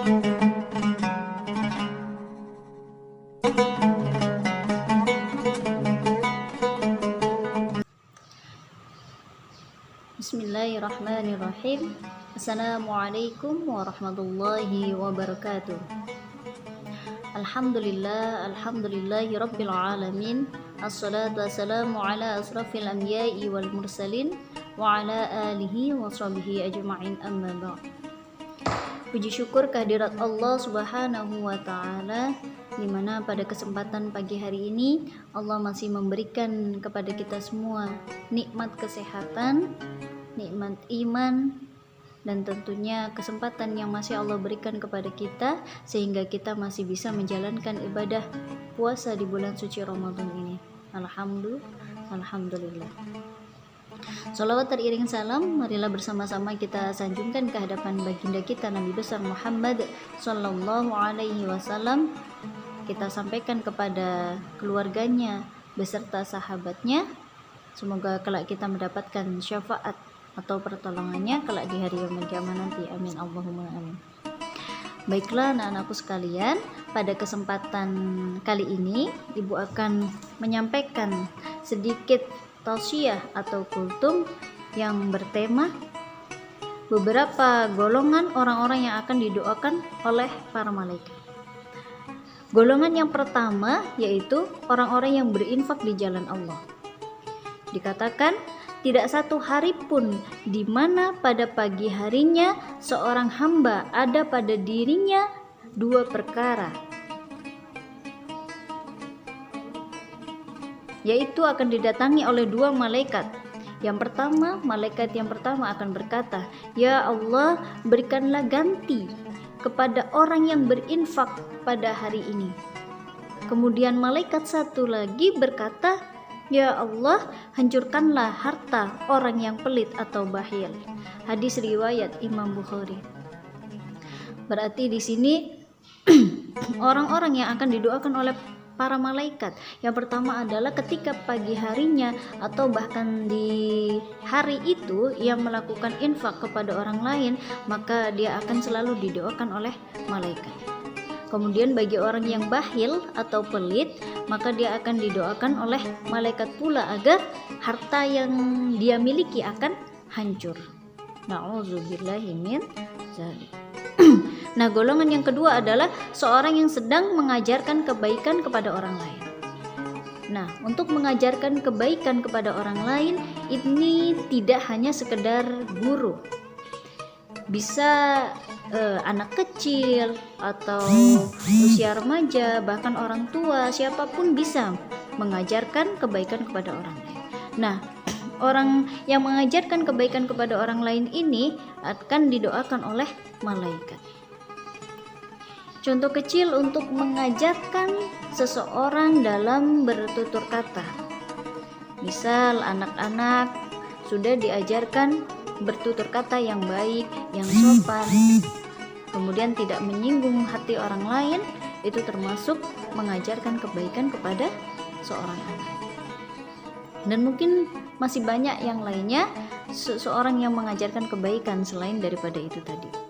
Bismillahirrahmanirrahim. Assalamualaikum warahmatullahi wabarakatuh. Alhamdulillahi rabbil alamin. Assalatu wassalamu ala asrafil anbiya'i wal mursalin wa ala alihi wa sahbihi ajma'in, amma ba'd. Puji syukur kehadirat Allah Subhanahu wa taala, di mana pada kesempatan pagi hari ini Allah masih memberikan kepada kita semua nikmat kesehatan, nikmat iman, dan tentunya kesempatan yang masih Allah berikan kepada kita sehingga kita masih bisa menjalankan ibadah puasa di bulan suci Ramadan ini. Alhamdulillah. Sholawat teriring salam, marilah bersama-sama kita sanjungkan ke hadapan baginda kita Nabi besar Muhammad Sallallahu Alaihi Wasallam. Kita sampaikan kepada keluarganya beserta sahabatnya. Semoga kelak kita mendapatkan syafaat atau pertolongannya kelak di hari yaumil qiyamah nanti. Amin Allahumma amin. Baiklah anak-anakku sekalian, pada kesempatan kali ini Ibu akan menyampaikan sedikit tausiah atau kultum yang bertema beberapa golongan orang-orang yang akan didoakan oleh para malaikat. Golongan yang pertama yaitu orang-orang yang berinfak di jalan Allah. Dikatakan tidak satu hari pun di mana pada pagi harinya seorang hamba ada pada dirinya dua perkara, yaitu akan didatangi oleh dua malaikat. Malaikat yang pertama akan berkata, "Ya Allah, berikanlah ganti kepada orang yang berinfak pada hari ini." Kemudian malaikat satu lagi berkata, "Ya Allah, hancurkanlah harta orang yang pelit atau bakhil." Hadis riwayat Imam Bukhari. Berarti di sini orang-orang yang akan didoakan oleh para malaikat, yang pertama adalah ketika pagi harinya atau bahkan di hari itu yang melakukan infak kepada orang lain, maka dia akan selalu didoakan oleh malaikat. Kemudian bagi orang yang bakhil atau pelit, maka dia akan didoakan oleh malaikat pula agar harta yang dia miliki akan hancur. Na'udzubillahi min dzalik. Nah, golongan yang kedua adalah seorang yang sedang mengajarkan kebaikan kepada orang lain. Nah, untuk mengajarkan kebaikan kepada orang lain ini tidak hanya sekedar guru. Bisa anak kecil atau usia remaja, bahkan orang tua, siapapun bisa mengajarkan kebaikan kepada orang lain. Nah, orang yang mengajarkan kebaikan kepada orang lain ini akan didoakan oleh malaikat. Contoh kecil untuk mengajarkan seseorang dalam bertutur kata. Misal anak-anak sudah diajarkan bertutur kata yang baik, yang sopan, kemudian tidak menyinggung hati orang lain, itu termasuk mengajarkan kebaikan kepada seorang anak. Dan mungkin masih banyak yang lainnya, seseorang yang mengajarkan kebaikan selain daripada itu tadi.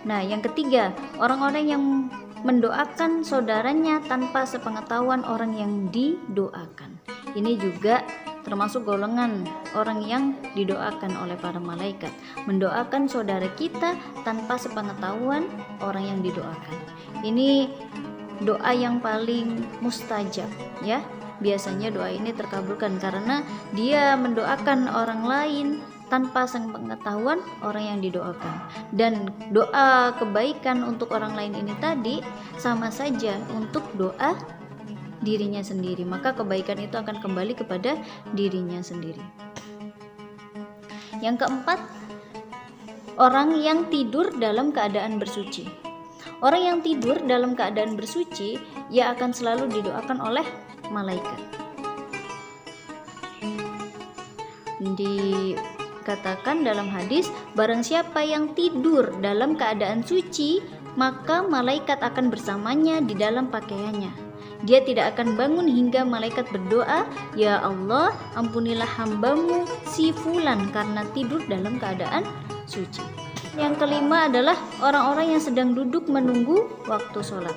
Nah, yang ketiga, orang-orang yang mendoakan saudaranya tanpa sepengetahuan orang yang didoakan. Ini juga termasuk golongan orang yang didoakan oleh para malaikat, mendoakan saudara kita tanpa sepengetahuan orang yang didoakan. Ini doa yang paling mustajab, ya. Biasanya doa ini terkabulkan karena dia mendoakan orang lain tanpa sepengetahuan orang yang didoakan. Dan doa kebaikan untuk orang lain ini tadi sama saja untuk doa dirinya sendiri, maka kebaikan itu akan kembali kepada dirinya sendiri. Yang keempat, orang yang tidur dalam keadaan bersuci. Orang yang tidur dalam keadaan bersuci, ia akan selalu didoakan oleh malaikat. Dikatakan dalam hadis, barang siapa yang tidur dalam keadaan suci, maka malaikat akan bersamanya di dalam pakaiannya. Dia tidak akan bangun hingga malaikat berdoa, "Ya Allah, ampunilah hambamu si fulan karena tidur dalam keadaan suci." Yang kelima adalah orang-orang yang sedang duduk menunggu waktu sholat.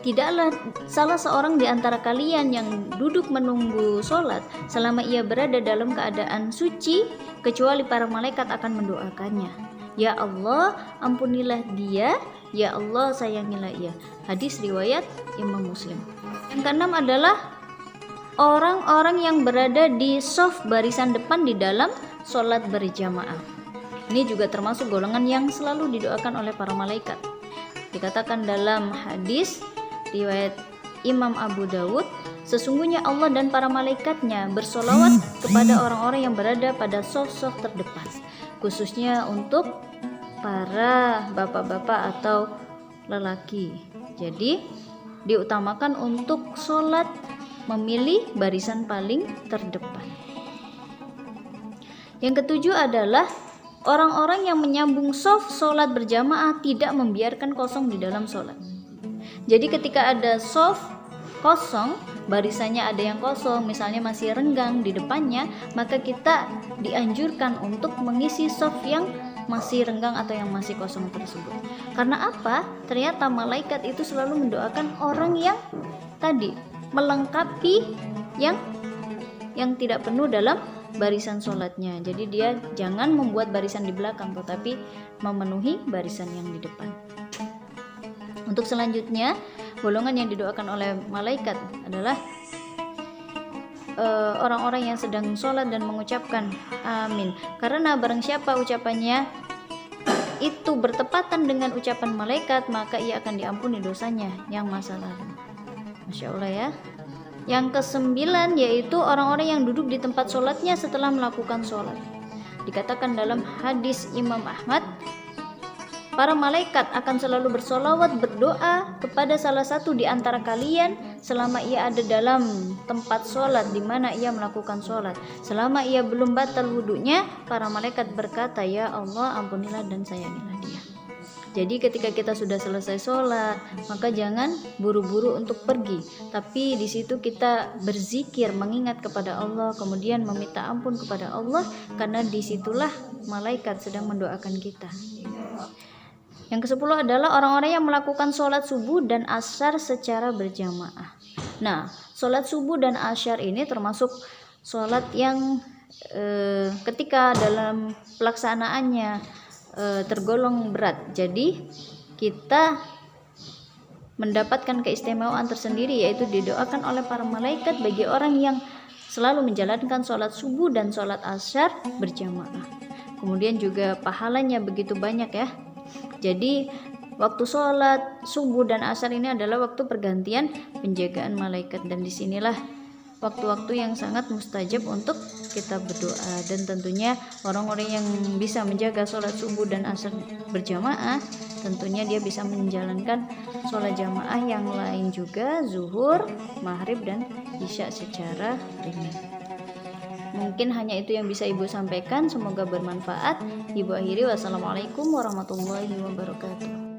Tidaklah salah seorang di antara kalian yang duduk menunggu sholat selama ia berada dalam keadaan suci, kecuali para malaikat akan mendoakannya. Ya Allah, ampunilah dia. Ya Allah, sayangilah ia. Hadis riwayat Imam Muslim. Yang keenam adalah orang-orang yang berada di shaf barisan depan di dalam sholat berjamaah. Ini juga termasuk golongan yang selalu didoakan oleh para malaikat. Dikatakan dalam hadis riwayat Imam Abu Dawud, sesungguhnya Allah dan para malaikatnya bersolawat kepada orang-orang yang berada pada shaf-shaf terdepan, khususnya untuk para bapak-bapak atau lelaki. Jadi diutamakan untuk sholat memilih barisan paling terdepan. Yang ketujuh adalah orang-orang yang menyambung shaf sholat berjamaah tidak membiarkan kosong di dalam sholat. Jadi ketika ada shaf kosong, barisannya ada yang kosong, misalnya masih renggang di depannya, maka kita dianjurkan untuk mengisi shaf yang masih renggang atau yang masih kosong tersebut. Karena apa? Ternyata malaikat itu selalu mendoakan orang yang tadi melengkapi yang tidak penuh dalam barisan sholatnya. Jadi dia jangan membuat barisan di belakang, tetapi memenuhi barisan yang di depan. Untuk selanjutnya, golongan yang didoakan oleh malaikat adalah orang-orang yang sedang sholat dan mengucapkan amin. Karena barang siapa ucapannya itu bertepatan dengan ucapan malaikat, maka ia akan diampuni dosanya yang masa lalu. Masya Allah ya. Yang kesembilan yaitu orang-orang yang duduk di tempat sholatnya setelah melakukan sholat. Dikatakan dalam hadis Imam Ahmad, para malaikat akan selalu bersolawat berdoa kepada salah satu di antara kalian selama ia ada dalam tempat sholat di mana ia melakukan sholat. Selama ia belum batal wudunya, para malaikat berkata, ya Allah, ampunilah dan sayangilah dia. Jadi ketika kita sudah selesai sholat, maka jangan buru-buru untuk pergi, tapi di situ kita berzikir, mengingat kepada Allah, kemudian meminta ampun kepada Allah, karena disitulah malaikat sedang mendoakan kita. Yang ke-10 adalah orang-orang yang melakukan sholat subuh dan asyar secara berjamaah. Nah, sholat subuh dan asyar ini termasuk sholat yang ketika dalam pelaksanaannya tergolong berat. Jadi kita mendapatkan keistimewaan tersendiri, yaitu didoakan oleh para malaikat bagi orang yang selalu menjalankan sholat subuh dan sholat asyar berjamaah. Kemudian juga pahalanya begitu banyak ya. Jadi waktu sholat subuh dan asar ini adalah waktu pergantian penjagaan malaikat, dan disinilah waktu-waktu yang sangat mustajab untuk kita berdoa. Dan tentunya orang-orang yang bisa menjaga sholat subuh dan asar berjamaah, tentunya dia bisa menjalankan sholat jamaah yang lain juga, zuhur, maghrib, dan isya secara ringan. Mungkin hanya itu yang bisa Ibu sampaikan, semoga bermanfaat. Ibu akhiri, wassalamualaikum warahmatullahi wabarakatuh.